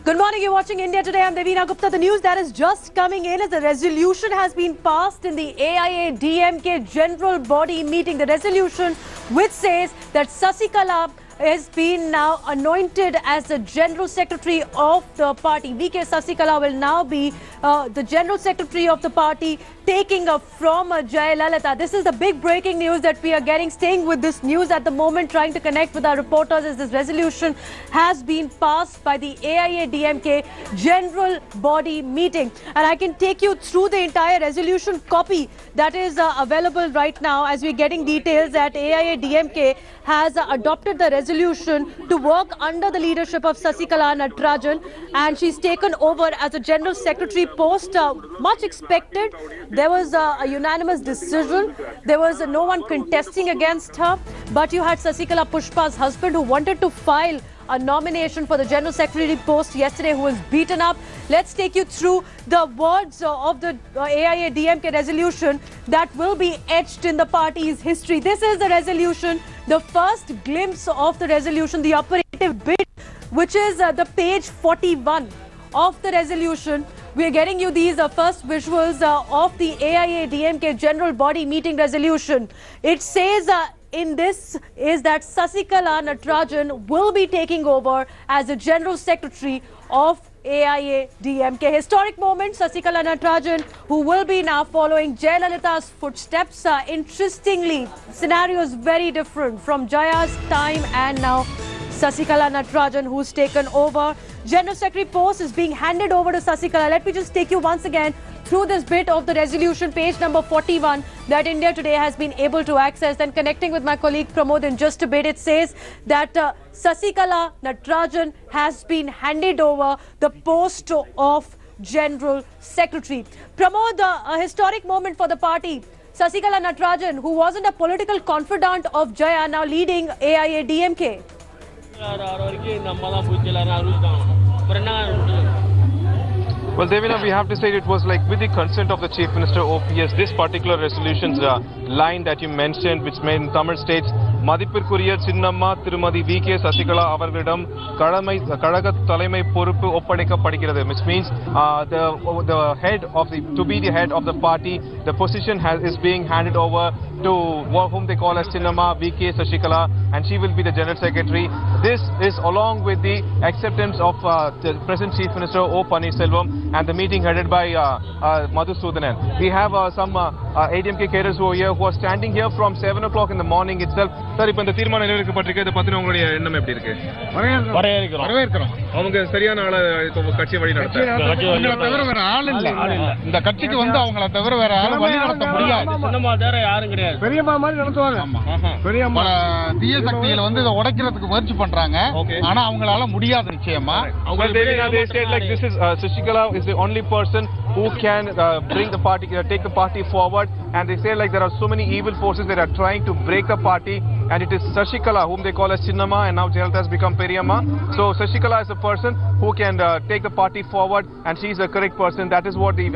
Good morning, you're watching India Today. I'm Devina Gupta. The news that is just coming in is the resolution has been passed in the AIADMK General Body meeting. The resolution which says that Sasikala has been now anointed as the General Secretary of the party. VK Sasikala will now be the General Secretary of the party, taking up from Jaitley. This is the big breaking news that we are getting. Staying with this news at the moment, trying to connect with our reporters, as this resolution has been passed by the AIADMK General Body meeting. And I can take you through the entire resolution copy that is available right now as we're getting details that AIADMK has adopted the resolution to work under the leadership of Sasikala Natarajan, and she's taken over as a General Secretary post. Much expected. There was a unanimous decision. There was no one contesting against her. But you had Sasikala Pushpa's husband who wanted to file a nomination for the General Secretary post yesterday, who was beaten up. Let's take you through the words of the AIADMK resolution that will be etched in the party's history. This is the resolution, the first glimpse of the resolution, the operative bit, which is the page 41 of the resolution. We are getting you these first visuals of the AIADMK General Body meeting resolution. It says in this is that Sasikala Natarajan will be taking over as the General Secretary of AIADMK. Historic moment, Sasikala Natarajan, who will be now following Jayalalitha's footsteps. Interestingly, scenario is very different from Jaya's time and now Sasikala Natarajan, who's taken over. General Secretary post is being handed over to Sasikala. Let me just take you once again through this bit of the resolution, page number 41, that India Today has been able to access. Then connecting with my colleague Pramod in just a bit, it says that Sasikala Natarajan has been handed over the post of General Secretary. Pramod, a historic moment for the party. Sasikala Natarajan, who wasn't a political confidant of Jaya, now leading AIADMK. Well, Devina, we have to say it was like with the consent of the Chief Minister OPS, this particular resolution's line that you mentioned, which made in Tamil states, Madipirkuriya Chinnamma Tirumadi VK Sasikala Avargalidam Kadaga Talaimai Poruppu Oppadikka Padikirathu, which means the head of the, to be the head of the party, the position is being handed over to whom they call as Chinnamma VK Sasikala, and she will be the General Secretary. This is along with the acceptance of the present Chief Minister O. Pannirselvam and the meeting headed by Madhusudanan. We have some ADMK cadres who are here, who are standing here from 7 o'clock in the morning itself. Sir, இப்போ இந்த தீர்மானம் நிறைவேற்றப்பட்டிருக்கு. இத பத்தின உங்களுடைய எண்ணம் எப்படி இருக்கு? வரவேற்கிறோம். அவங்க சரியான ஆளை கட்சி வழி நடத்த. அவங்கள தவிர வேற ஆள் இல்ல. இந்த கட்சிக்கு வந்து அவங்கள தவிர வேற ஆள் வழி நடத்த முடியாது. சின்னமா வேற யாரும் கிடையாது. பெரியம்மா மாதிரி நடத்துவாங்க. ஆமா. பெரியம்மா தீய சக்திகளை வந்து இத உடைக்கிறதுக்கு முயற்சி பண்றாங்க. ஆனா அவங்களால முடியாது நிச்சயமா. They said like this is Sasikala is the only person who can bring the party, take the party forward, and they say like there are so many evil forces that are trying to break the party, and it is Sasikala whom they call as Chinnamma, and now Jayalalitha has become Periyamma. So Sasikala is a person who can take the party forward, and she is the correct person. That is what the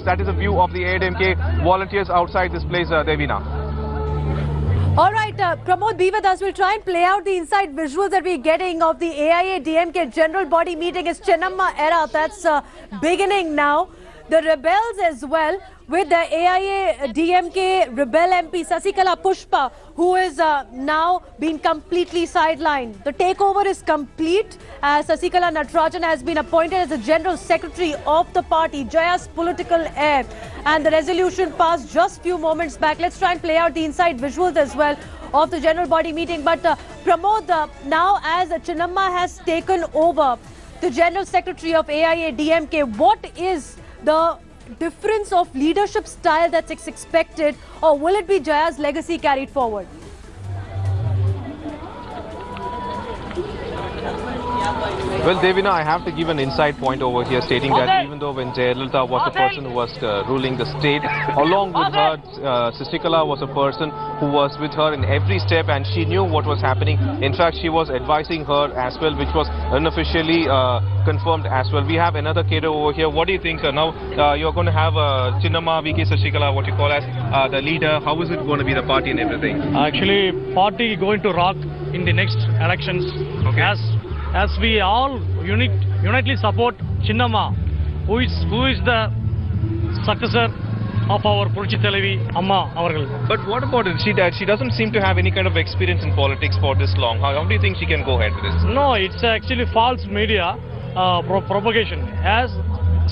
that is the view of the AIADMK volunteers outside this place, Devina. All right, Pramod, be with us. We'll try and play out the inside visuals that we're getting of the AIADMK General Body meeting. It's Chinnamma era that's beginning now. The rebels as well, with the AIADMK rebel MP Sasikala Pushpa, who is now been completely sidelined. The takeover is complete as Sasikala Natarajan has been appointed as the General Secretary of the party, Jaya's political heir. And the resolution passed just few moments back. Let's try and play out the inside visuals as well of the General Body meeting. But Pramod, now as Chinnamma has taken over the General Secretary of AIADMK, what is the difference of leadership style that's expected, or will it be Jaya's legacy carried forward? Well, Devina, I have to give an inside point over here stating that even though when Jayalalitha was the person who was ruling the state, along with her, Sasikala was a person who was with her in every step, and she knew what was happening. In fact, she was advising her as well, which was unofficially confirmed as well. We have another cadre over here. What do you think, sir? Now, you're going to have Chinnamma VK Sasikala, what you call as the leader. How is it going to be, the party and everything? Actually, party going to rock in the next elections. Okay. As as we all unitely support Chinnamma, who is the successor of our Puruchi Televi Amma Avargal. But what about it? She doesn't seem to have any kind of experience in politics for this long. How do you think she can go ahead with this? No, it's actually false media propagation. As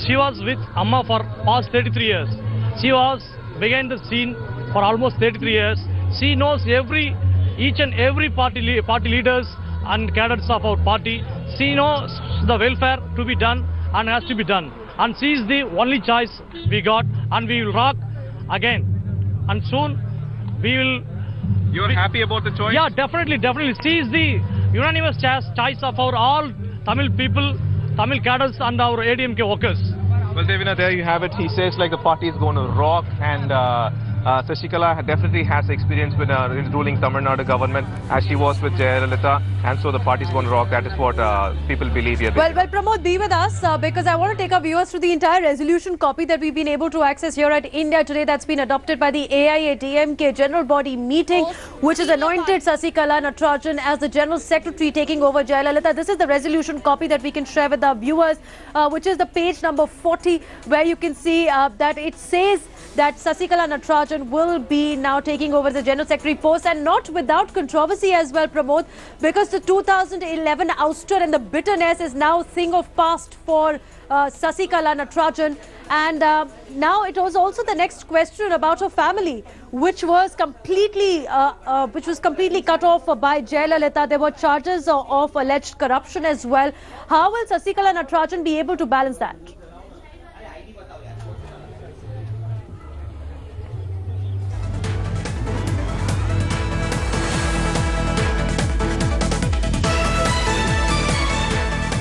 she was with Amma for past 33 years. She was behind the scene for almost 33 years. She knows each and every party leaders and cadres of our party. She knows the welfare to be done and has to be done. And she is the only choice we got, and we will rock again. And soon we will... You are happy about the choice? Yeah, definitely. She is the unanimous choice of our all Tamil people, Tamil cadres and our ADMK workers. Well, Devina, there you have it. He says like the party is going to rock, and Sasikala definitely has experience with ruling Tamil Nadu government as she was with Jayalalitha, and so the party is going to rock. That is what people believe here. Well, Pramod, be with us because I want to take our viewers through the entire resolution copy that we've been able to access here at India Today that's been adopted by the AIADMK General Body meeting, which has anointed Sasikala Natarajan as the General Secretary taking over Jayalalitha. This is the resolution copy that we can share with our viewers, which is the page number 40, where you can see that it says that Sasikala Natarajan will be now taking over the General Secretary post, and not without controversy as well, Pramod, because the 2011 ouster and the bitterness is now thing of past for Sasikala Natarajan. And now it was also the next question about her family, which was completely cut off by Jayalalitha. There were charges of alleged corruption as well. How will Sasikala Natarajan be able to balance that?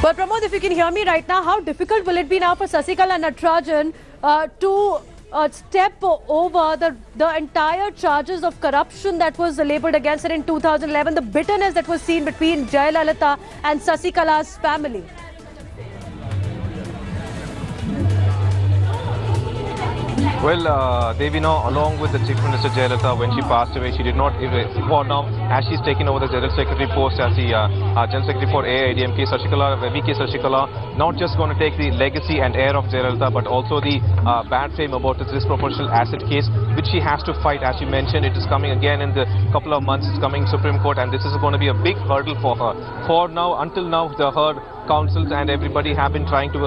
Well, Pramod, if you can hear me right now, how difficult will it be now for Sasikala Natarajan to step over the entire charges of corruption that was labelled against her in 2011, the bitterness that was seen between Jayalalitha and Sasikala's family? Well, Devina, along with the Chief Minister Jayalalitha, when she passed away, she did not, for now, as she's taken over the General Secretary post as the General Secretary for AIADMK, Sasikala, not just going to take the legacy and air of Jayalalitha, but also the bad fame about this disproportional asset case, which she has to fight. As she mentioned, it is coming again in the couple of months. It's coming Supreme Court, and this is going to be a big hurdle for her. For now, until now, her councils and everybody have been trying to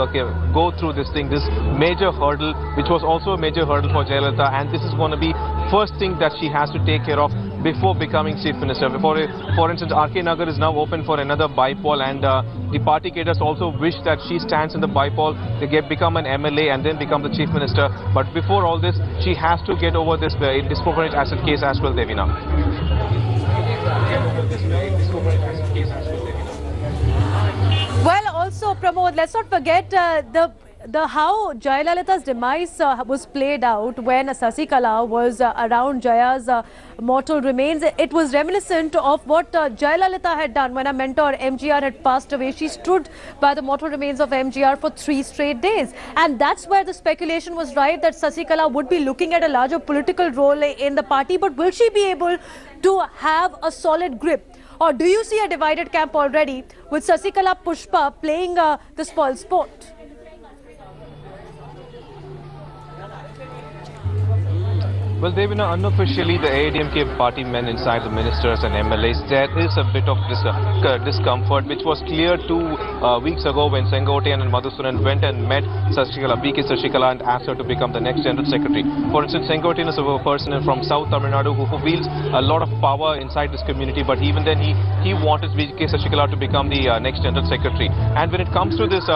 go through this major hurdle, which was also a major hurdle for Jayalalitha, and this is going to be first thing that she has to take care of before becoming Chief Minister. For instance, RK Nagar is now open for another bypoll, and the party cadres also wish that she stands in the bypoll, become an MLA and then become the Chief Minister. But before all this, she has to get over this disproportionate asset case as well, Devina. Well, also, Pramod, let's not forget how Jayalalitha's demise was played out when Sasikala was around Jaya's mortal remains. It was reminiscent of what Jayalalitha had done when her mentor MGR had passed away. She stood by the mortal remains of MGR for 3 straight days. And that's where the speculation was right, that Sasikala would be looking at a larger political role in the party. But will she be able to have a solid grip? Or do you see a divided camp already with Sasikala Pushpa playing the spoil sport? Well, Devina, unofficially, the AIADMK party men inside the ministers and MLAs, there is a bit of discomfort, which was clear 2 weeks ago when Sengotian and Madhusudan went and met BK Sasikala and asked her to become the next General Secretary. For instance, Sengotian is a person from South Tamil Nadu who wields a lot of power inside this community, but even then he wanted BK Sasikala to become the next General Secretary. And when it comes to this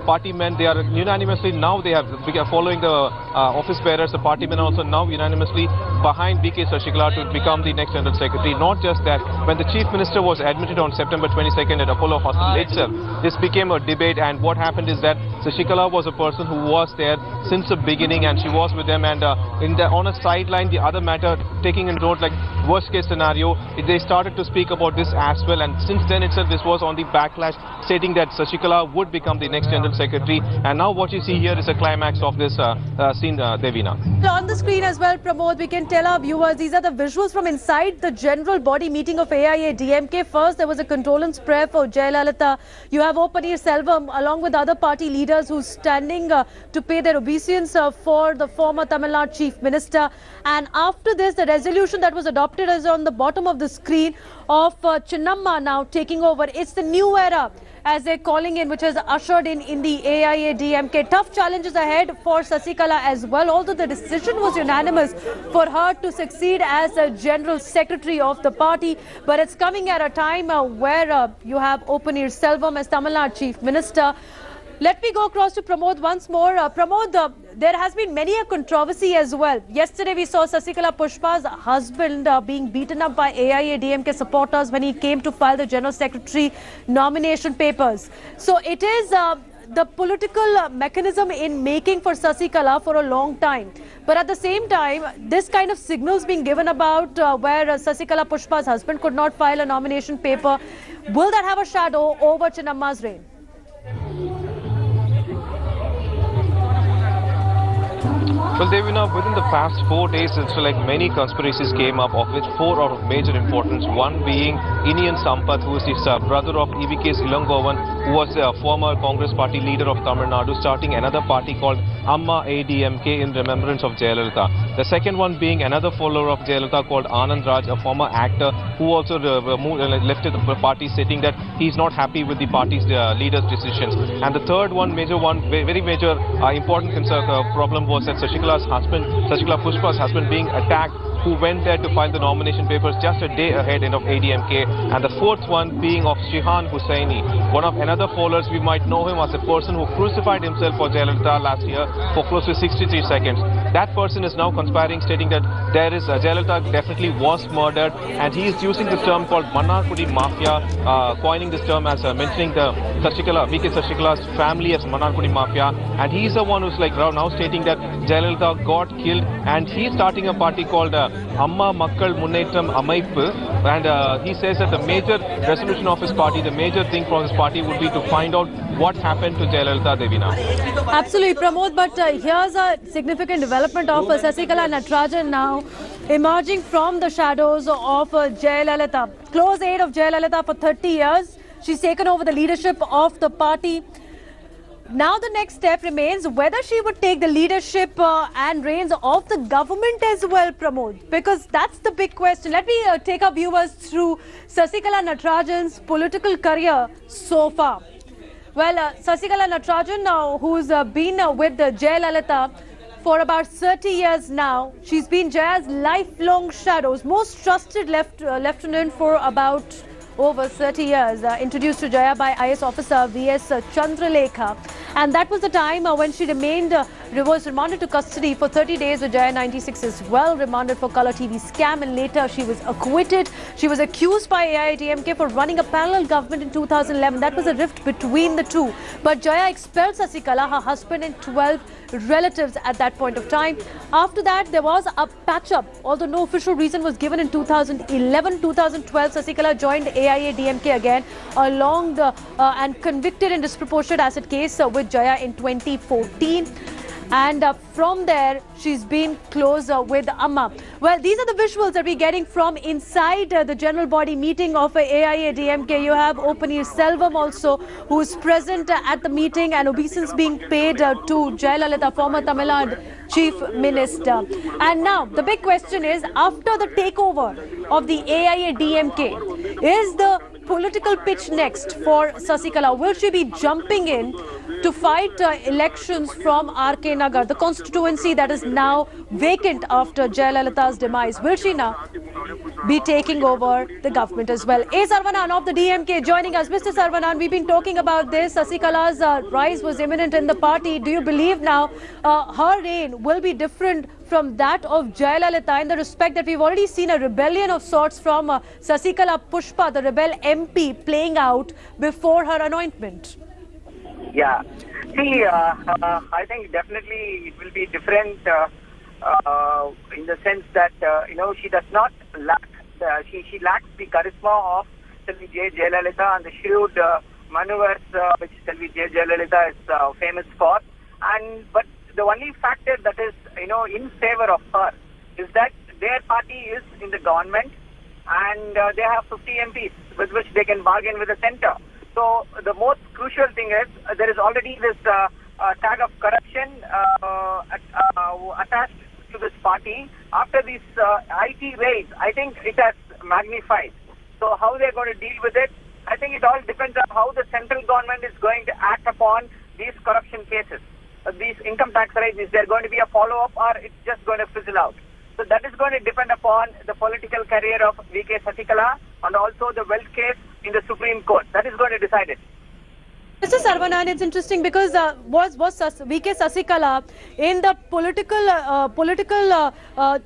party men, they are unanimously now, they are following the office bearers, the party men also now unanimously behind BK Sasikala to become the next General Secretary. Not just that, when the Chief Minister was admitted on September 22nd at Apollo Hospital itself, this became a debate, and what happened is that Sasikala was a person who was there since the beginning, and she was with them, and on a sideline, the other matter, taking in note like worst case scenario, they started to speak about this as well, and since then itself this was on the backlash, stating that Sasikala would become the next General Secretary, and now what you see here is a climax of this scene, Devina. On the screen as well, Pramod, Pramod, we can tell our viewers these are the visuals from inside the general body meeting of AIADMK. First, there was a condolence prayer for Jailalalitha. You have O. Selvam along with other party leaders who's standing to pay their obeisance for the former Tamil Nadu Chief Minister. And after this, the resolution that was adopted is on the bottom of the screen of Chinnamma now taking over. It's the new era, as they're calling in, which has ushered in the AIADMK. Tough challenges ahead for Sasikala as well, although the decision was unanimous for her to succeed as a General Secretary of the party. But it's coming at a time where you have O. Selvam as Tamil Nadu Chief Minister. Let me go across to Pramod once more. Pramod, there has been many a controversy as well. Yesterday we saw Sasikala Pushpa's husband being beaten up by AIADMK supporters when he came to file the General Secretary nomination papers. So it is the political mechanism in making for Sasikala for a long time. But at the same time, this kind of signals being given about where Sasikala Pushpa's husband could not file a nomination paper, will that have a shadow over Chinnamma's reign? Well, Devina, within the past 4 days, it's like many conspiracies came up, of which 4 are of major importance. One being Inian Sampath, who is his brother of EVK's Ilangovan, who was a former Congress party leader of Tamil Nadu, starting another party called AIADMK in remembrance of Jayalalitha. The second one being another follower of Jayalalitha called Anand Raj, a former actor who also left the party, stating that he's not happy with the party's leader's decisions. And the third one, very major important problem was that Sasikala's husband, Sasikala Pushpa's husband, being attacked, who went there to file the nomination papers just a day ahead of ADMK. And the fourth one being of Shihan Hussaini, one of another followers. We might know him as a person who crucified himself for Jayalalitha last year for close to 63 seconds. That person is now conspiring, stating that there is Jayalalitha definitely was murdered, and he is using this term called Manarkudi Mafia, coining this term as mentioning the VK Sasikala's family as Manarkudi Mafia, and he's the one who's like now stating that Jayalalitha got killed, and he's starting a party called Amma Makkal Munnetram Amaippu, and he says that the major resolution of his party, the major thing for his party would be to find out what happened to Jayalalitha, Devina. Absolutely, Pramod, but here's a significant development of Sasikala Natarajan now emerging from the shadows of Jayalalitha. Close aide of Jayalalitha for 30 years. She's taken over the leadership of the party. Now the next step remains whether she would take the leadership and reins of the government as well, Pramod, because that's the big question. Let me take our viewers through Sasikala Natarajan's political career so far. Well, Sasikala Natarajan, who's been with Jayalalitha for about 30 years now. She's been Jaya's lifelong shadows, most trusted lieutenant for about over 30 years, introduced to Jaya by IS officer V.S. Chandralekha. And that was the time when she was remanded to custody for 30 days with Jaya 96 as well, remanded for Colour TV scam, and later she was acquitted. She was accused by AIADMK for running a parallel government in 2011. That was a rift between the two. But Jaya expelled Sasikala, her husband, and 12 relatives at that point of time. After that, there was a patch-up, although no official reason was given in 2011. 2012, Sasikala joined AIADMK again, along and convicted in disproportionate asset case with Jaya in 2014. And from there, she's been closer with Amma. Well, these are the visuals that we're getting from inside the general body meeting of AIADMK. You have O. Selvam also, who is present at the meeting, and obeisance being paid to Jayalalitha, former Tamil Nadu Chief Minister. And now, the big question is, after the takeover of the AIADMK, is the political pitch next for Sasikala? Will she be jumping in to fight elections from RK Nagar, the constituency that is now vacant after Jayalalitha's demise? Will she now be taking over the government as well? A. Sarvanan of the DMK joining us. Mr. Sarvanan, we've been talking about this. Sasikala's rise was imminent in the party. Do you believe now her reign will be different from that of Jayalalitha, in the respect that we've already seen a rebellion of sorts from Sasikala Pushpa, the rebel MP, playing out before her anointment? Yeah. See, I think definitely it will be different in the sense that, she does not lack, she lacks the charisma of Selvi J. Jayalalitha and the shrewd maneuvers which Selvi J. Jayalalitha is famous for. But the only factor that is, in favor of her is that their party is in the government and they have 50 MPs with which they can bargain with the centre. So the most crucial thing is there is already this tag of corruption attached to this party. After these IT raids, I think it has magnified. So how they're going to deal with it, I think it all depends on how the central government is going to act upon these corruption cases. These income tax raids, is there going to be a follow-up or it's just going to fizzle out? So that is going to depend upon the political career of VK Sasikala and also the wealth case in the Supreme Court. That is going to decide it. Mr. Sarvanan, it's interesting because was VK Sasikala in the political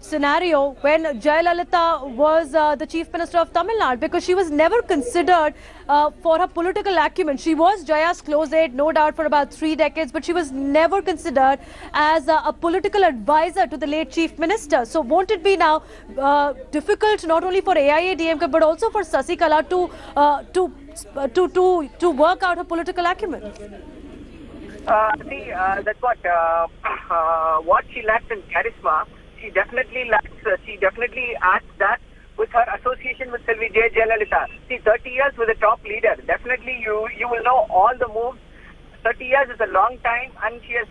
scenario when Jayalalitha was the Chief Minister of Tamil Nadu, because she was never considered for her political acumen. She was Jaya's close aide, no doubt, for about 3 decades, but she was never considered as a political advisor to the late Chief Minister. So won't it be now difficult not only for AIADMK but also for Sasikala to work out her political acumen? That's what she lacks in charisma. She definitely adds that with her association with Selvi Jayalalitha. See, 30 years with a top leader, definitely you will know all the moves. 30 years is a long time, and she has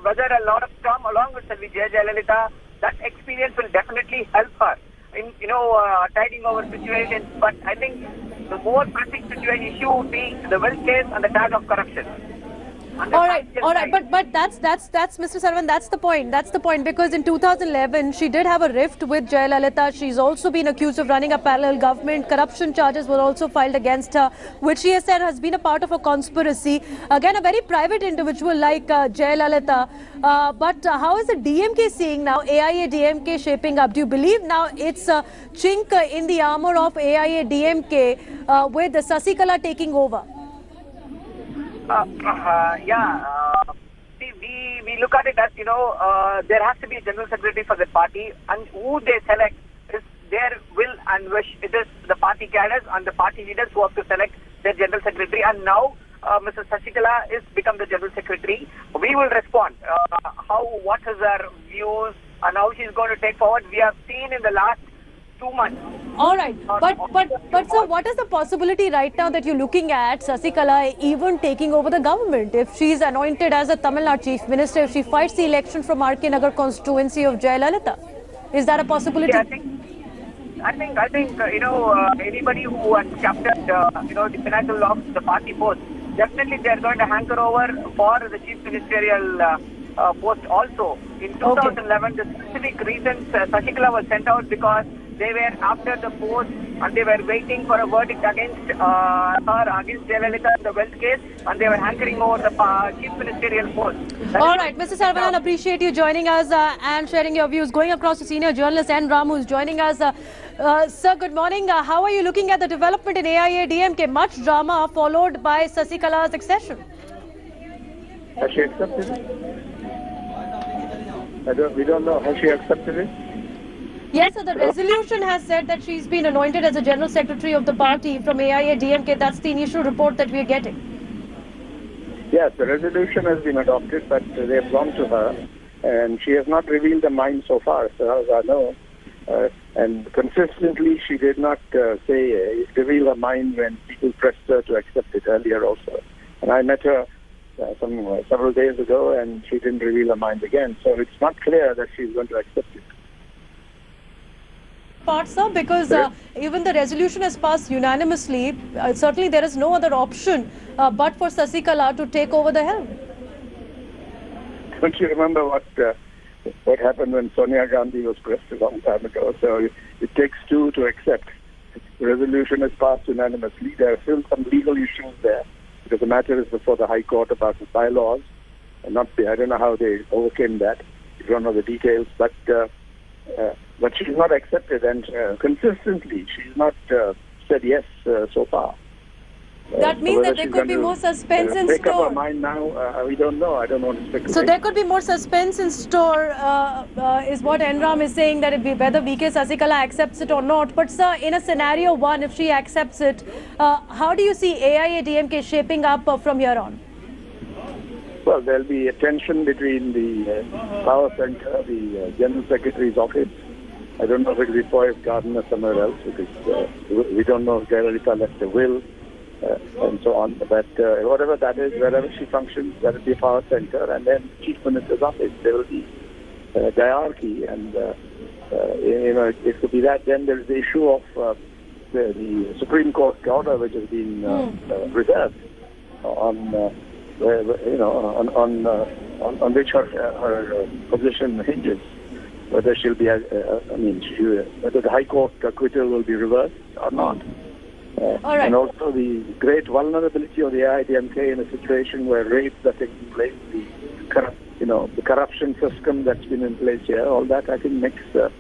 weathered a lot of storm along with Selvi Jayalalitha. That experience will definitely help her in tiding over situations. But I think the more pressing situation issue would be the wealth case and the tag of corruption. All right, but that's Mr. Sarvan, that's the point, because in 2011 she did have a rift with Jayalalitha. She's also been accused of running a parallel government. Corruption charges were also filed against her, which she has said has been a part of a conspiracy. Again, a very private individual like Jayalalitha. But how is the DMK seeing now AIADMK shaping up? Do you believe now it's a chink in the armor of AIADMK with Sasikala taking over? See, we look at it as, there has to be a general secretary for the party, and who they select is their will and wish. It is the party cadres and the party leaders who have to select their general secretary, and now Mrs. Sasikala is become the general secretary. We will respond. What is her views and how she is going to take forward. We have seen in the last 2 months. All right, but sir, what is the possibility right now that you're looking at Sasikala even taking over the government? If she's anointed as a Tamil Nadu Chief Minister, if she fights the election from RK Nagar constituency of Jayalalitha, is that a possibility? Yeah, I think anybody who has captured the pinnacle of the party post, definitely they are going to hanker over for the chief ministerial post also. In 2011, the specific reasons Sasikala was sent out because they were after the post and they were waiting for a verdict against against Jayalalitha in the wealth case, and they were hankering over the chief ministerial post. All right, Mr. Sarvanan, appreciate you joining us and sharing your views. Going across to senior journalist N. Ram, who's joining us. Sir, good morning. How are you looking at the development in AIADMK? Much drama followed by Sasikala's accession. Has she accepted it? We don't know. Has she accepted it? Yes, so the resolution has said that she's been anointed as a general secretary of the party from AIADMK. That's the initial report that we're getting. Yes, the resolution has been adopted, but they have gone to her, and she has not revealed her mind so far, as far as I know. And consistently, she did not reveal her mind when people pressed her to accept it earlier also. And I met her several days ago, and she didn't reveal her mind again. So it's not clear that she's going to accept it. Part, sir, because even the resolution has passed unanimously. Certainly, there is no other option but for Sasikala to take over the helm. Don't you remember what happened when Sonia Gandhi was pressed a long time ago? So it takes two to accept. The resolution is passed unanimously. There are still some legal issues there because the matter is before the High Court about the bylaws. And I don't know how they overcame that. We don't know the details, but she's not accepted, and consistently she's not said yes so far. That means that there could be more suspense in store. Make up her mind now, we don't know. I don't want to speculate. So there could be more suspense in store, is what Enram is saying, that whether VK Sasikala accepts it or not. But sir, in a scenario one, if she accepts it, how do you see AIADMK shaping up from here on? Well, there'll be a tension between the power center, the General Secretary's office, I don't know if it will be Poise Garden or somewhere else, because we don't know if Jayalalitha left a will and so on. But whatever that is, wherever she functions, that will be a power center. And then Chief Minister's office, there will be hierarchy. And, it could be that. Then there is the issue of the Supreme Court order, which has been reserved on which her position hinges. Whether she'll be, whether the High Court acquittal will be reversed or not. All right. And also the great vulnerability of the AIADMK in a situation where rapes are taking place, the corruption system that's been in place here, all that I think makes the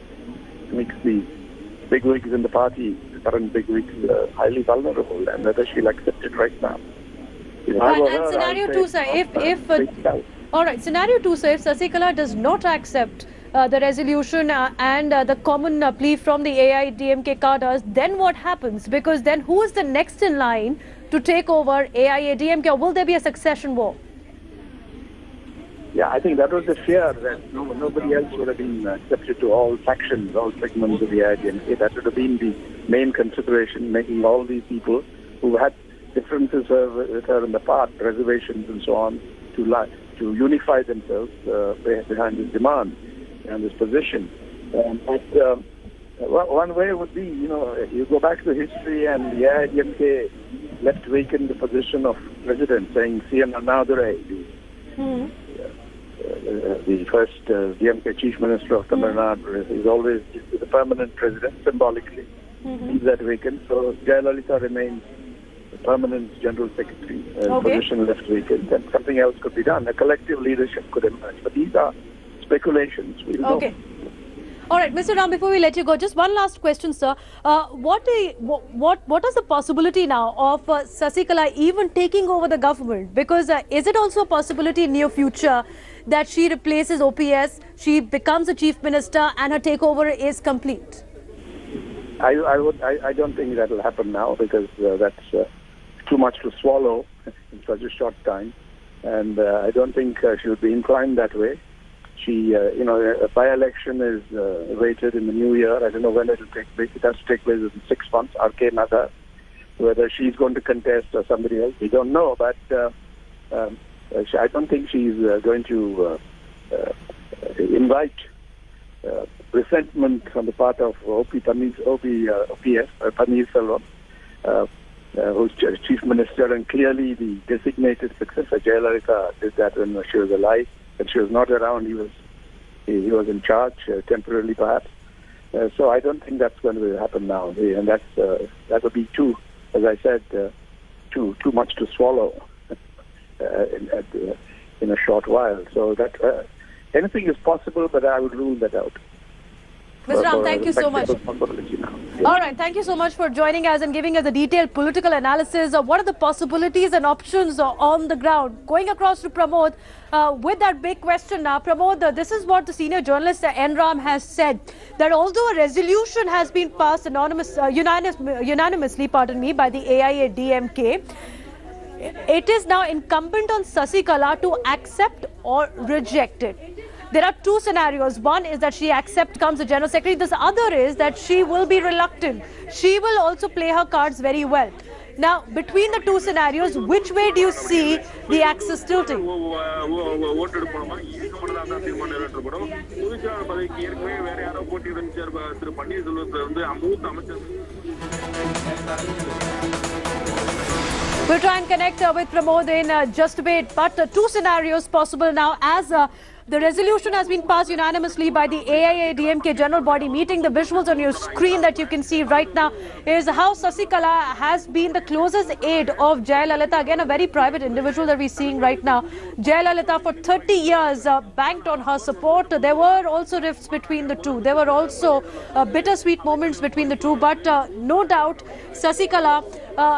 bigwigs in the party, the current bigwigs, highly vulnerable, and whether she'll accept it right now. And scenario 2, sir, all right, scenario 2, sir, if Sasikala does not accept the resolution and the common plea from the AIADMK cadres, then what happens? Because then who is the next in line to take over AIADMK, or will there be a succession war? Yeah, I think that was the fear, that nobody else would have been accepted to all factions, all segments of the AIADMK. That would have been the main consideration, making all these people who had differences with her in the past, reservations and so on, to unify themselves behind this demand and this position. But one way would be, you go back to history, and the AIADMK left vacant the position of president, saying C.N. Annadurai, the first DMK chief minister of Tamil Nadu, is always the permanent president, symbolically. Leaves that vacant. So Jayalalitha remains the permanent general secretary, position left vacant, and something else could be done. A collective leadership could emerge. But these are speculations. We'll know. All right, Mr. Ram, before we let you go, just one last question, sir. What is the possibility now of Sasikala even taking over the government? Because is it also a possibility in near future that she replaces OPS, she becomes a chief minister, and her takeover is complete? I don't think that will happen now, because that's too much to swallow in such a short time, and I don't think she would be inclined that way. She, a by-election is awaited in the new year. I don't know when it will take place. It has to take place in 6 months. R.K. Nadar, whether she's going to contest or somebody else, we don't know. But I don't think she's going to invite resentment on the part of OPS, Paneerselvam, who's chief minister, and clearly the designated successor, Jayalalitha, did that when she was alive. When she was not around, he was in charge temporarily, perhaps. So I don't think that's going to happen now, and that would be too, as I said, too much to swallow in a short while. So that anything is possible, but I would rule that out. Mr. Ram, thank you so much. All right, thank you so much for joining us and giving us a detailed political analysis of what are the possibilities and options on the ground. Going across to Pramod with that big question now. Pramod, this is what the senior journalist N. Ram has said, that although a resolution has been passed unanimously, by the AIADMK, it is now incumbent on Sasikala to accept or reject it. There are two scenarios. One is that she accepts, becomes the general secretary. This other is that she will be reluctant. She will also play her cards very well. Now, between the two scenarios, which way do you see the axis tilting? We'll try and connect with Pramod in just a bit. But two scenarios possible now, as the resolution has been passed unanimously by the AIADMK General Body meeting. The visuals on your screen that you can see right now is how Sasikala has been the closest aide of Jayalalitha. Again, a very private individual that we're seeing right now. Jayalalitha for 30 years banked on her support. There were also rifts between the two. There were also bittersweet moments between the two. But no doubt, Sasikala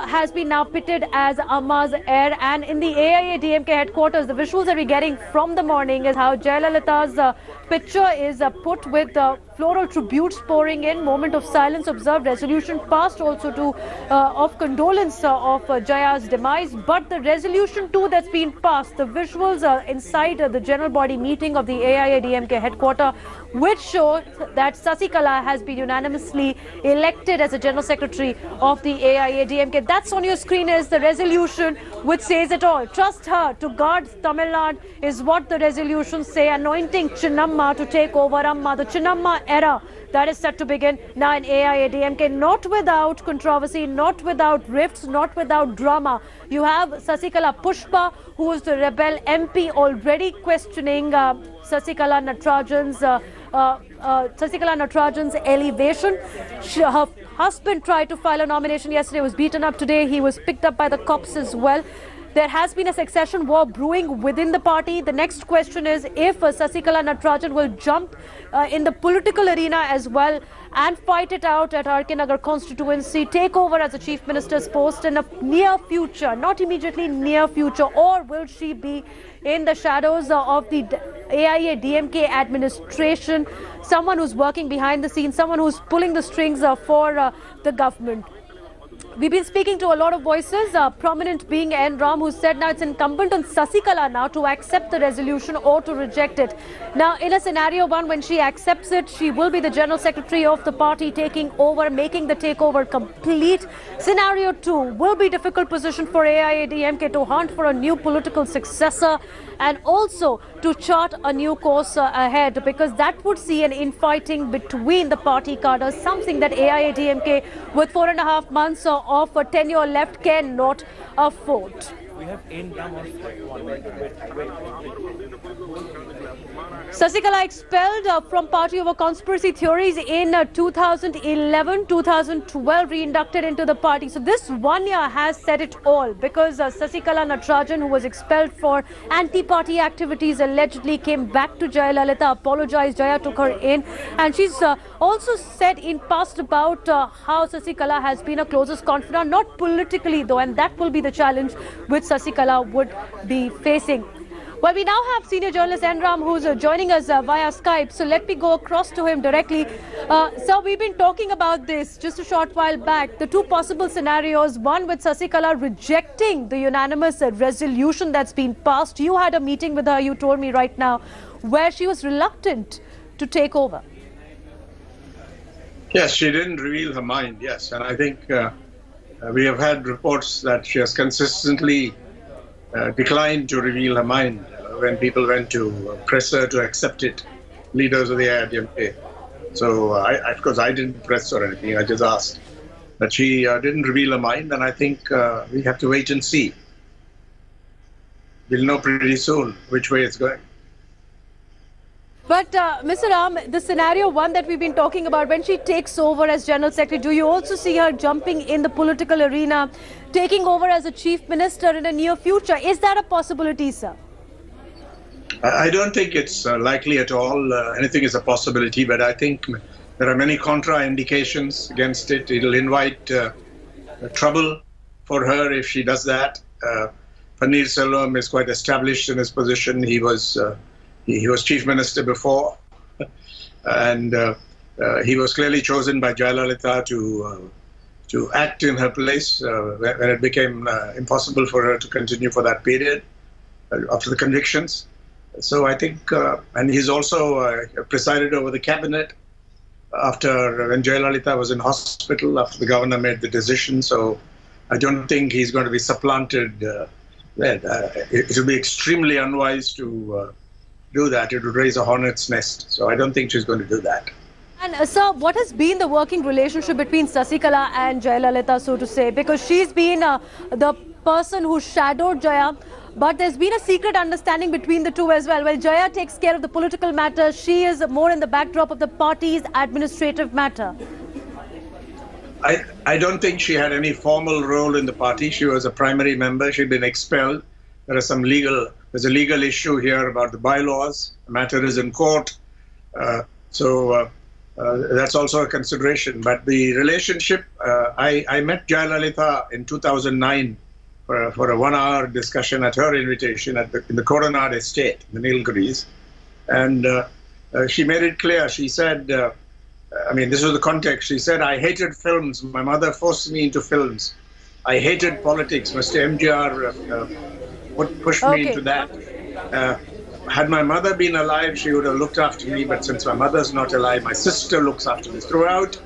has been now pitted as Amma's heir. And in the AIADMK headquarters, the visuals that we're getting from the morning is how Jayalalitha's picture is put with floral tributes pouring in, moment of silence observed, resolution passed also to of condolence of Jaya's demise. But the resolution too that's been passed, the visuals are inside the general body meeting of the AIADMK headquarters, which show that Sasikala has been unanimously elected as a General Secretary of the AIADMK. That's on your screen is the resolution which says it all. Trust her to guard Tamil Nadu is what the resolutions say, anointing Chinnamma to take over Amma. The Chinnamma era that is set to begin now in AIADMK, not without controversy, not without rifts, not without drama. You have Sasikala Pushpa, who is the rebel MP, already questioning Sasikala Natarajan's elevation. Her husband tried to file a nomination yesterday, was beaten up today. He was picked up by the cops as well. There has been a succession war brewing within the party. The next question is if Sasikala Natarajan will jump in the political arena as well and fight it out at RK Nagar constituency, take over as a chief minister's post in a near future, not immediately, near future, or will she be in the shadows of the AIADMK administration, someone who's working behind the scenes, someone who's pulling the strings for the government? We've been speaking to a lot of voices, prominent being N. Ram, who said now it's incumbent on Sasikala now to accept the resolution or to reject it. Now, in a scenario one, when she accepts it, she will be the General Secretary of the party, taking over, making the takeover complete. Scenario two will be difficult position for AIADMK to hunt for a new political successor and also to chart a new course ahead, because that would see an infighting between the party cadres, something that AIADMK with 4.5 months of a tenure left cannot afford. We have income of Sasikala expelled from party over conspiracy theories in 2011, 2012, reinducted into the party. So this 1 year has said it all, because Sasikala Natarajan, who was expelled for anti-party activities, allegedly came back to Jayalalitha, apologized. Jaya took her in, and she's also said in past about how Sasikala has been a closest confidant, not politically though, and that will be the challenge which Sasikala would be facing. Well, we now have senior journalist N. Ram, who's joining us via Skype. So let me go across to him directly. So we've been talking about this just a short while back. The two possible scenarios, one with Sasikala rejecting the unanimous resolution that's been passed. You had a meeting with her, you told me right now, where she was reluctant to take over. Yes, she didn't reveal her mind, yes. And I think we have had reports that she has consistently declined to reveal her mind when people went to press her to accept it, leaders of the AIADMK. So, of course, I didn't press or anything, I just asked. But she didn't reveal her mind, and I think we have to wait and see. We'll know pretty soon which way it's going. But Mr. Ram, the scenario one that we've been talking about, when she takes over as General Secretary, do you also see her jumping in the political arena, taking over as a Chief Minister in the near future? Is that a possibility, sir? I don't think it's likely at all. Anything is a possibility, but I think there are many contraindications against it. It'll invite trouble for her if she does that. Paneer Selvam is quite established in his position. He was Chief Minister before, and he was clearly chosen by Jayalalitha to act in her place when it became impossible for her to continue for that period after the convictions. So I think, and he's also presided over the cabinet after when Jayalalitha was in hospital, after the governor made the decision. So I don't think he's going to be supplanted. It would be extremely unwise to do that. It would raise a hornet's nest. So I don't think she's going to do that. And sir, what has been the working relationship between Sasikala and Jayalalitha, so to say? Because she's been the person who shadowed Jaya, but there's been a secret understanding between the two as well. While Jaya takes care of the political matters, she is more in the backdrop of the party's administrative matter. I don't think she had any formal role in the party. She was a primary member. She'd been expelled. There's a legal issue here about the bylaws. The matter is in court. That's also a consideration. But the relationship, I met Jayalalitha in 2009 for a 1-hour discussion at her invitation in the Coronado estate, in the Nilgiris. And she made it clear. She said, I mean, this was the context. She said, I hated films. My mother forced me into films. I hated politics. Mr. MGR pushed me into that. Had my mother been alive, she would have looked after me. But since my mother's not alive, my sister looks after me. Throughout,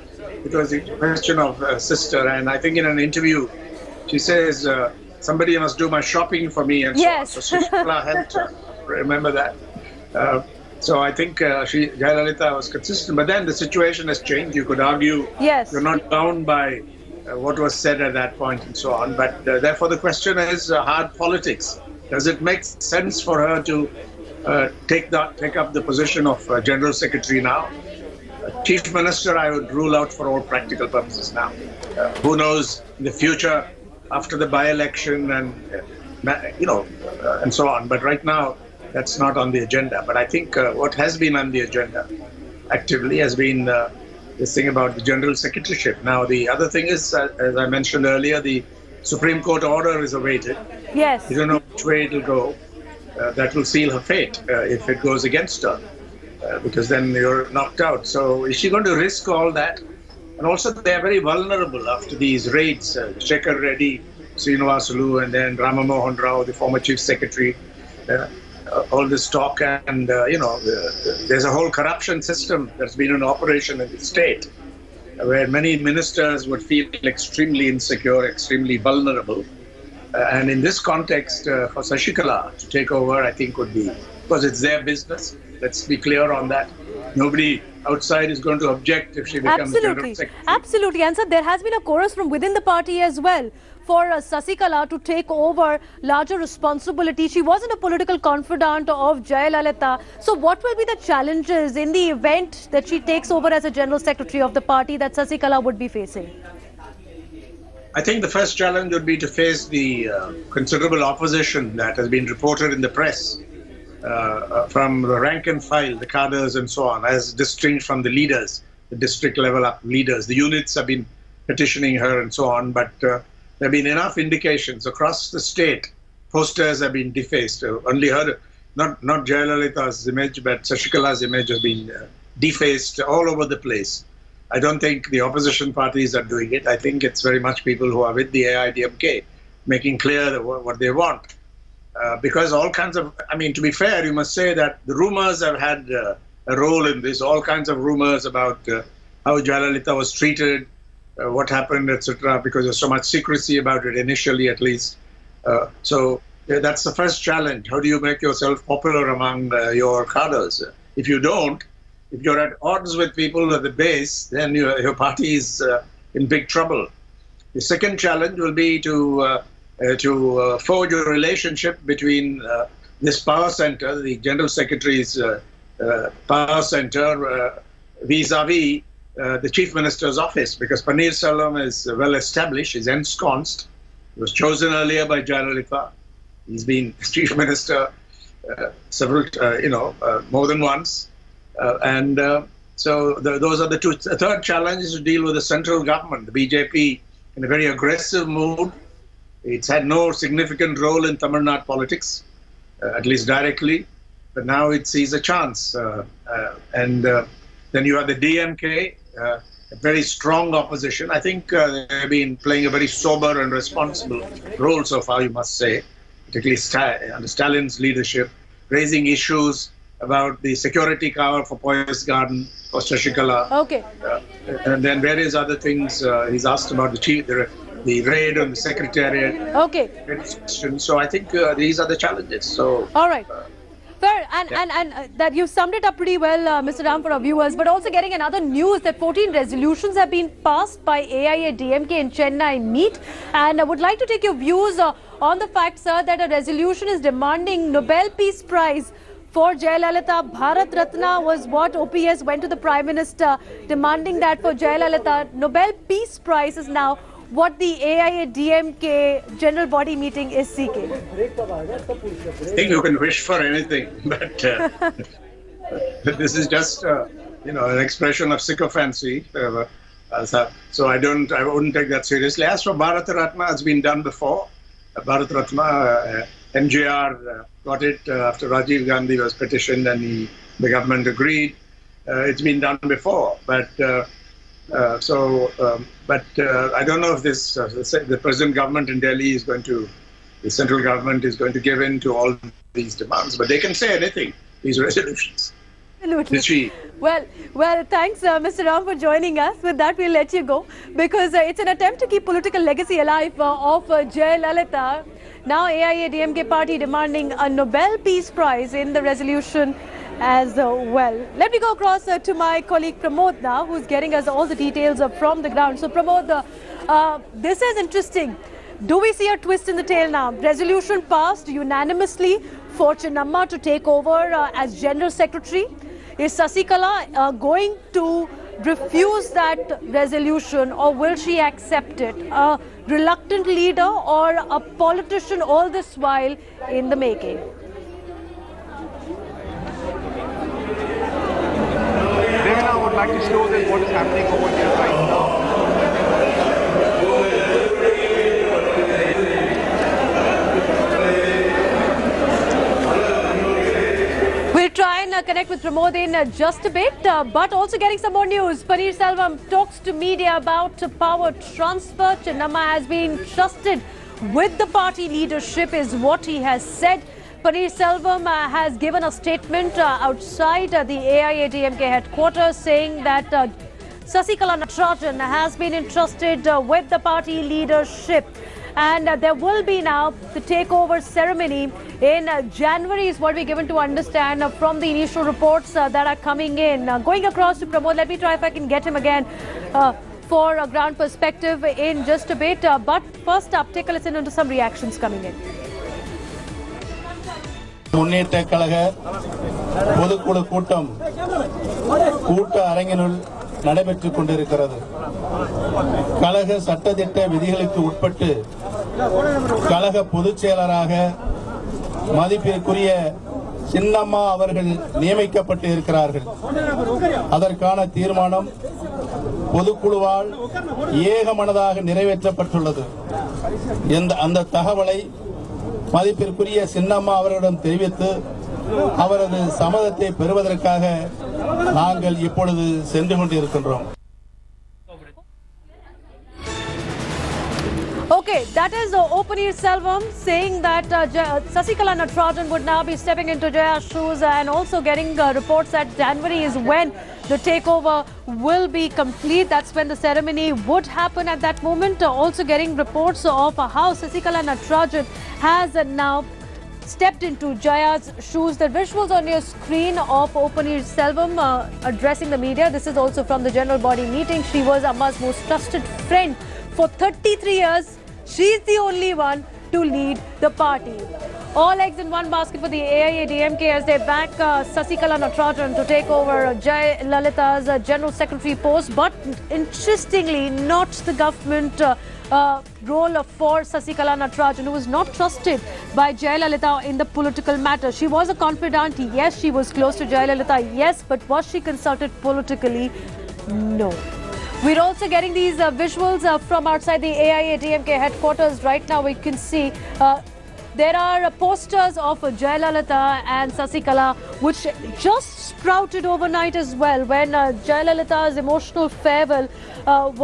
it was a question of sister. And I think in an interview, she says, somebody must do my shopping for me. And yes. So Sasikala helped her. Remember that. So I think Jayalalitha was consistent. But then the situation has changed. You could argue you're not bound by what was said at that point and so on. But therefore the question is hard politics. Does it make sense for her to take up the position of General Secretary now? Chief Minister, I would rule out for all practical purposes now. Who knows in the future after the by-election and and so on. But right now, that's not on the agenda. But I think what has been on the agenda actively has been this thing about the General Secretaryship. Now, the other thing is, as I mentioned earlier, the Supreme Court order is awaited. Yes. You don't know which way it'll go. That will seal her fate if it goes against her, because then you're knocked out. So is she going to risk all that? And also, they are very vulnerable after these raids. Shekhar Reddy, Srinivasulu, and then Ramamohan Rao, the former Chief Secretary. All this talk, and there's a whole corruption system that's been in operation in the state, where many ministers would feel extremely insecure, extremely vulnerable. And in this context, for Sasikala to take over, I think would be, because it's their business. Let's be clear on that. Nobody outside is going to object if she becomes General Secretary. Absolutely. And sir, there has been a chorus from within the party as well for Sasikala to take over larger responsibility. She wasn't a political confidant of Jayalalitha. So what will be the challenges in the event that she takes over as a General Secretary of the party that Sasikala would be facing? I think the first challenge would be to face the considerable opposition that has been reported in the press from the rank and file, the cadres and so on, as distinct from the leaders, the district level up leaders. The units have been petitioning her and so on, but there have been enough indications across the state. Posters have been defaced. Only her, not Jayalalitha's image, but Sasikala's image has been defaced all over the place. I don't think the opposition parties are doing it. I think it's very much people who are with the AIADMK making clear what they want. Because all kinds of, I mean, to be fair, you must say that the rumors have had a role in this. All kinds of rumors about how Jayalalitha was treated, what happened, etc., because there's so much secrecy about it, initially at least. So that's the first challenge. How do you make yourself popular among your cadres? If you don't, if you're at odds with people at the base, then your party is in big trouble. The second challenge will be to forge a relationship between this power center, the General Secretary's power center, vis-a-vis the Chief Minister's office, because Paneer Selvam is well established, he's ensconced. He was chosen earlier by Jayalalitha. He's been Chief Minister more than once. So those are the two. The third challenge is to deal with the central government, the BJP, in a very aggressive mood. It's had no significant role in Tamil Nadu politics, at least directly, but now it sees a chance. Then you have the DMK, a very strong opposition. I think they've been playing a very sober and responsible role so far, you must say, particularly under Stalin's leadership, raising issues about the security cover for Poyas Garden, for Sasikala. Okay. And then various other things. He's asked about the raid on the Secretariat. Okay. So I think these are the challenges. So. All right. Fair. And that you summed it up pretty well, Mr. Ram, for our viewers. But also getting another news that 14 resolutions have been passed by AIADMK in Chennai meet. And I would like to take your views on the fact, sir, that a resolution is demanding Nobel Peace Prize for Jayalalitha. Bharat Ratna was what OPS went to the Prime Minister demanding that for Jayalalitha. Nobel Peace Prize is now what the AIADMK General Body Meeting is seeking. I think you can wish for anything, but this is just an expression of sycophancy. So I wouldn't take that seriously. As for Bharat Ratna, it's been done before. Bharat Ratna, MJR got it after Rajiv Gandhi was petitioned and the government agreed. it's been done before. But I don't know if the present government in Delhi is going to, the central government is going to give in to all these demands. But they can say anything, these resolutions. Absolutely. Well, thanks, Mr. Ram, for joining us. With that, we'll let you go because it's an attempt to keep political legacy alive of Jayalalitha. Now, AIADMK party demanding a Nobel Peace Prize in the resolution as well. Let me go across to my colleague Pramod now, who's getting us all the details from the ground. So, Pramod, this is interesting. Do we see a twist in the tail now? Resolution passed unanimously for Chinnamma to take over as General Secretary. Is Sasikala going to refuse that resolution, or will she accept it? A reluctant leader or a politician all this while in the making? Vemula, I would like to show them what is happening over here right now. We'll try and connect with Pramod in just a bit, but also getting some more news. Paneer Selvam talks to media about power transfer. Chinnamma has been trusted with the party leadership is what he has said. Paneer Selvam has given a statement outside the AIADMK headquarters saying that Sasikala Natarajan has been entrusted with the party leadership. And there will be now the takeover ceremony in January is what we're given to understand from the initial reports that are coming in. Going across to Pramod, let me try if I can get him again for a ground perspective in just a bit. But first up, take a listen into some reactions coming in. முன்னேற்ற கழக பொதுக்குழு கூட்டம் கூட்ட அரங்கினுள் நடைபெற்றுக் கொண்டிருக்கிறது. கழக சட்டதிட்ட விதிகளுக்கு உட்பட்டு கழக பொதுச் செயலராக மதிப்பிற்குரிய சின்னம்மா அவர்கள் நியமிக்கப்பட்டு இருக்கிறார்கள். அதற்கான தீர்மானம் பொதுக்குழுவால் ஏகமனதாக நிறைவேற்றப்பட்டுள்ளது. அந்த தகவலை மதிப்பிற்குரிய சின்னம்மா அவர்களிடம் தெரிவித்து அவரது சம்மதத்தை பெறுவதற்காக நாங்கள் இப்பொழுது சென்று கொண்டிருக்கின்றோம். Okay, that is Paneer Selvam saying that Sasikala Natarajan would now be stepping into Jaya's shoes and also getting reports that January is when the takeover will be complete. That's when the ceremony would happen at that moment. Also getting reports of how Sasikala Natarajan has now stepped into Jaya's shoes. The visuals on your screen of Paneer Selvam addressing the media. This is also from the general body meeting. She was Amma's most trusted friend for 33 years. She's the only one to lead the party. All eggs in one basket for the AIADMK as they back Sasikala Natarajan to take over Jayalalitha's General Secretary post. But interestingly, not the government role for Sasikala Natarajan, who was not trusted by Jayalalitha in the political matter. She was a confidant, yes, she was close to Jayalalitha, yes, but was she consulted politically? No. We're also getting these visuals from outside the AIADMK headquarters. Right now we can see there are posters of Jayalalitha and Sasikala which just sprouted overnight as well when Jayalalitha's emotional farewell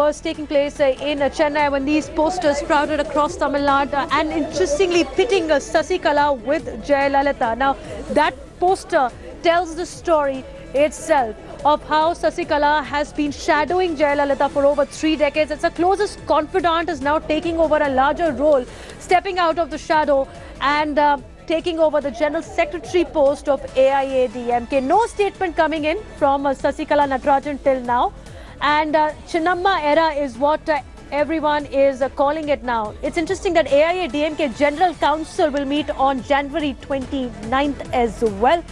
was taking place in Chennai, when these posters sprouted across Tamil Nadu and interestingly pitting Sasikala with Jayalalitha. Now that poster tells the story itself of how Sasikala has been shadowing Jayalalitha for over 3 decades. It's her closest confidant is now taking over a larger role, stepping out of the shadow and taking over the General Secretary post of AIADMK. No statement coming in from Sasikala Natarajan till now. And Chinnamma era is what everyone is calling it now. It's interesting that AIADMK General Council will meet on January 29th as well.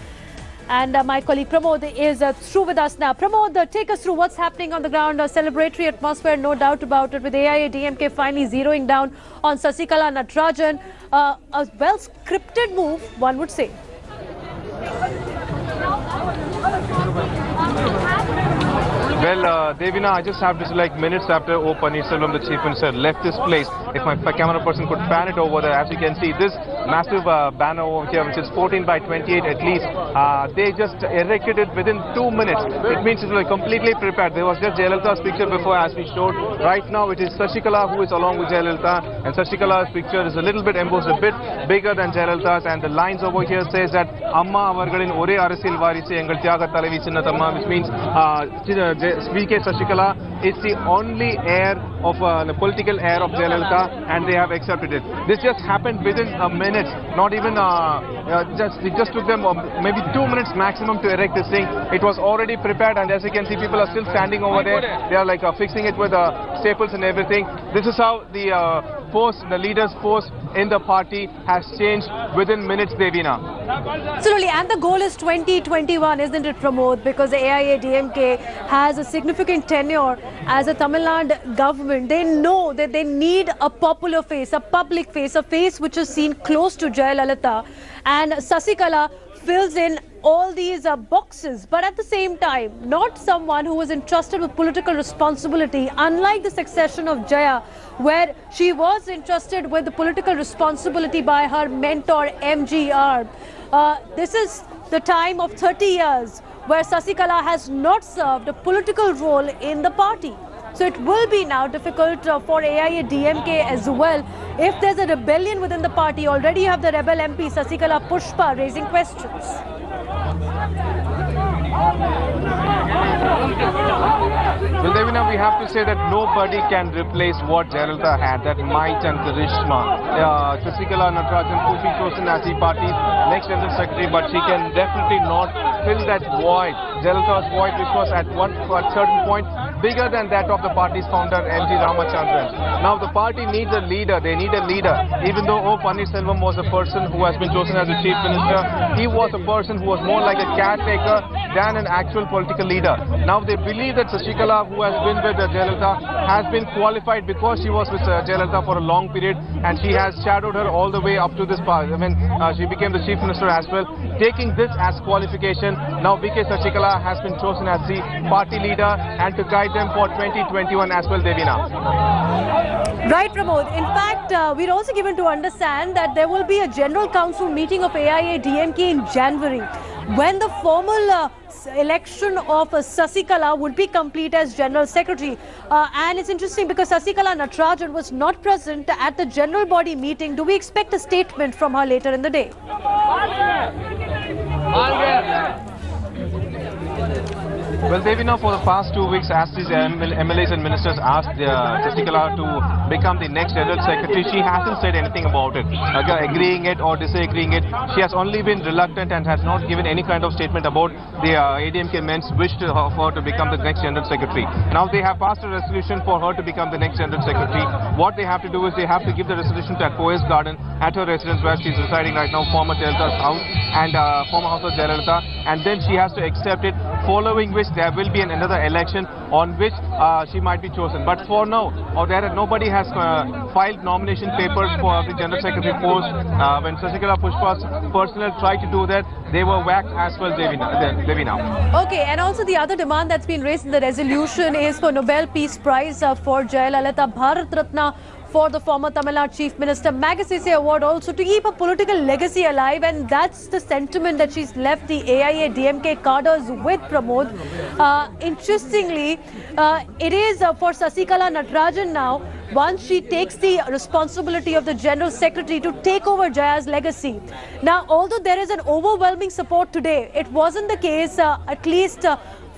And my colleague Pramod is through with us now. Pramod, take us through what's happening on the ground. A celebratory atmosphere, no doubt about it, with AIADMK finally zeroing down on Sasikala Natarajan. A well-scripted move, one would say. Well, Devina, I just have to say, like minutes after O. Paneerselvam, the Chief Minister, left this place, if my camera person could pan it over there, as you can see, this massive banner over here, which is 14 by 28 at least, they just erected it within 2 minutes. It means it was completely prepared. There was just Jayalalitha's picture before, as we showed. Right now, it is Sasikala who is along with Jayalalitha, and Sasikala's picture is a little bit embossed, a bit bigger than Jayalalitha's, and the lines over here says that Amma avargalin ore arasil varisi engal tyaga talavi chinnathamma, which means VK Sasikala is the only heir of the political heir of Jayalalitha, and they have accepted it. This just happened within a minute, not even it just took them maybe 2 minutes maximum to erect this thing. It was already prepared, and as you can see, people are still standing over there. They are like fixing it with staples and everything. This is how the leaders' post in the party has changed within minutes, Devina. Absolutely, and the goal is 2021, isn't it, Pramod? Because the AIADMK has a significant tenure as a Tamil Nadu government. They know that they need a popular face, a public face, a face which is seen close to Jayalalitha, and Sasikala fills in all these boxes, but at the same time, not someone who was entrusted with political responsibility, unlike the succession of Jaya, where she was entrusted with the political responsibility by her mentor MGR. This is the time of 30 years where Sasikala has not served a political role in the party. So it will be now difficult for AIADMK as well. If there's a rebellion within the party, already you have the rebel MP Sasikala Pushpa raising questions. Well, Devina, we have to say that nobody can replace what Jayalalitha had, that might and charisma. Sasikala Natarajan could be chosen as the party's next general secretary, but she can definitely not fill that void. Jayalalitha's void, which was at certain point bigger than that of the party's founder, M.G. Ramachandran. Now the party needs a leader. They need a leader. Even though O. Paneerselvam was a person who has been chosen as the Chief Minister, he was a person who was more like a caretaker than an actual political leader. Now they believe that Sasikala, who has been with Jayalalitha, has been qualified because she was with Jayalalitha for a long period, and she has shadowed her all the way up to this part. I mean, she became the Chief Minister as well. Taking this as qualification, now VK Sasikala has been chosen as the party leader and to guide them for 2021 as well, Devina. Right, Pramod. In fact, we're also given to understand that there will be a General Council meeting of AIADMK in January, when the formal election of Sasikala would be complete as General Secretary. And it's interesting because Sasikala Natarajan was not present at the General Body meeting. Do we expect a statement from her later in the day? Well, Devina, for the past 2 weeks, as these MLAs and ministers asked Sasikala to become the next General Secretary, she hasn't said anything about it, agreeing it or disagreeing it. She has only been reluctant and has not given any kind of statement about the ADMK men's wish for her to become the next General Secretary. Now they have passed a resolution for her to become the next General Secretary. What they have to do is they have to give the resolution to Aqua's Garden at her residence where she's residing right now, former Jayalalitha's house and former house of Jayalalitha, and then she has to accept it, following which there will be another election on which she might be chosen. But for now, nobody has filed nomination papers for the General Secretary post. When Sasikala Pushpa's personnel tried to do that, they were whacked as well, Devina. Okay, and also the other demand that's been raised in the resolution is for Nobel Peace Prize for Jayalalitha, Bharat Ratna for the former Tamil Nadu Chief Minister, Magsaysay Award also to keep a political legacy alive, and that's the sentiment that she's left the AIADMK cadres with, Pramod. Interestingly, it is for Sasikala Natarajan now, once she takes the responsibility of the General Secretary, to take over Jaya's legacy. Now, although there is an overwhelming support today, it wasn't the case at least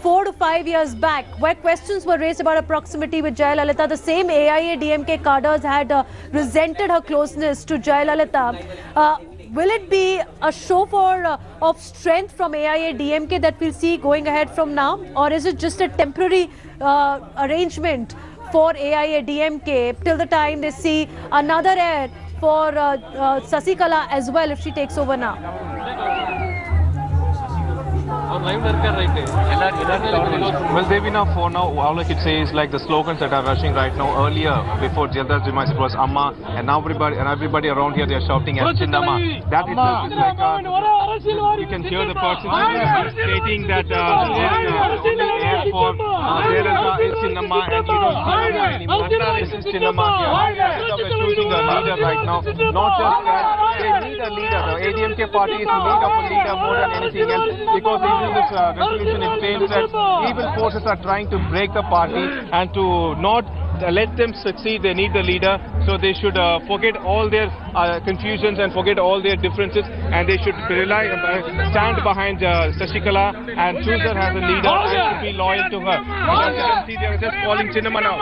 4 to 5 years back, where questions were raised about her proximity with Jayalalitha. The same AIADMK cadres had resented her closeness to Jayalalitha. Will it be a show of strength from AIADMK that we'll see going ahead from now, or is it just a temporary arrangement for AIADMK till the time they see another heir for Sasikala as well if she takes over now? Well, Devina, for now, all I could say is like the slogans that are rushing right now. Earlier, before Jantar's demise, it was Amma, and now everybody around here, they are shouting at Chinnamma. That itself is like you can hear the person stating that heir for Jayalalitha is Chinnamma and you don't see Chinnamma anymore. This is Chinnamma here. We're choosing a leader right now. Not just that, they need a leader. The ADMK party is in need of a leader more than anything else, because even in this resolution it states that evil forces are trying to break the party, and to not let them succeed, they need the leader. So they should forget all their confusions and forget all their differences, and they should stand behind Sasikala and choose her as a leader and to be loyal to her. And as you can see, they are just calling Chinnamma now.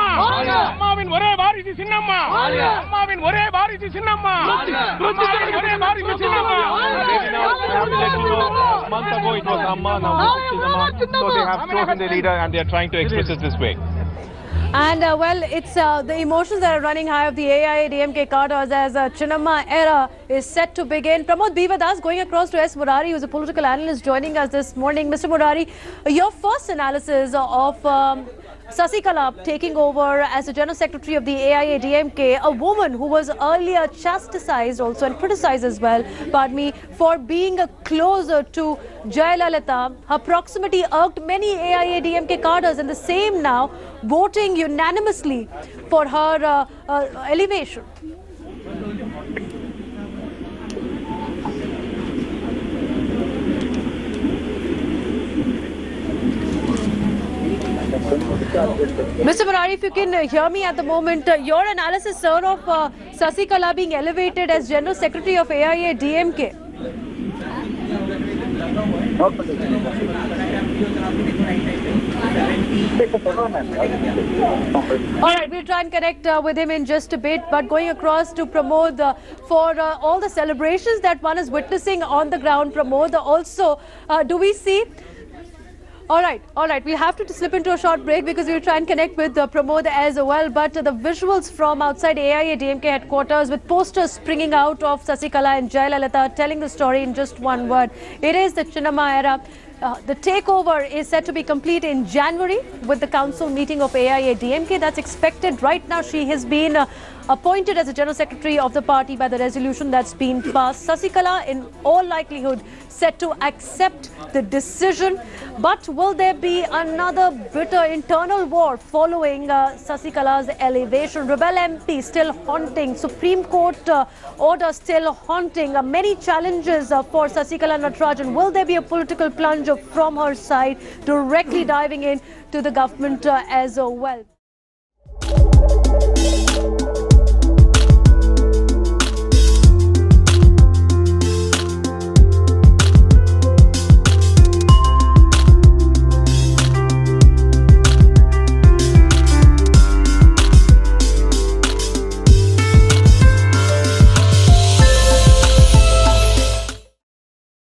A month ago it was Amma, now this is Chinnamma. So they have chosen the leader and they are trying to express it this way. And well, it's the emotions that are running high of the AIADMK cadres as Chinnamma era is set to begin. Pramod, be with us. Going across to S. Murari, who's a political analyst, joining us this morning. Mr. Murari, your first analysis of Sasikala taking over as the General Secretary of the AIADMK, a woman who was earlier chastised also and criticized as well, pardon me, for being closer to Jayalalitha. Her proximity irked many AIADMK cadres, and the same now voting unanimously for her elevation. Mr. Murari, if you can hear me at the moment, your analysis, sir, of Sasikala being elevated as General Secretary of AIADMK. All right, we'll try and connect with him in just a bit, but going across to Pramod for all the celebrations that one is witnessing on the ground, Pramod, also, do we see... All right. We'll have to slip into a short break because we'll try and connect with Pramod as well. But the visuals from outside AIADMK headquarters with posters springing out of Sasikala and Jayalalitha telling the story in just one word. It is the Chinnamma era. The takeover is set to be complete in January with the council meeting of AIADMK. That's expected. Right now, she has been appointed as the General Secretary of the party by the resolution that's been passed. Sasikala, in all likelihood, set to accept the decision. But will there be another bitter internal war following Sasikala's elevation? Rebel MP still haunting, Supreme Court order still haunting, many challenges for Sasikala Natarajan. Will there be a political plunge from her side, directly diving in to the government as well?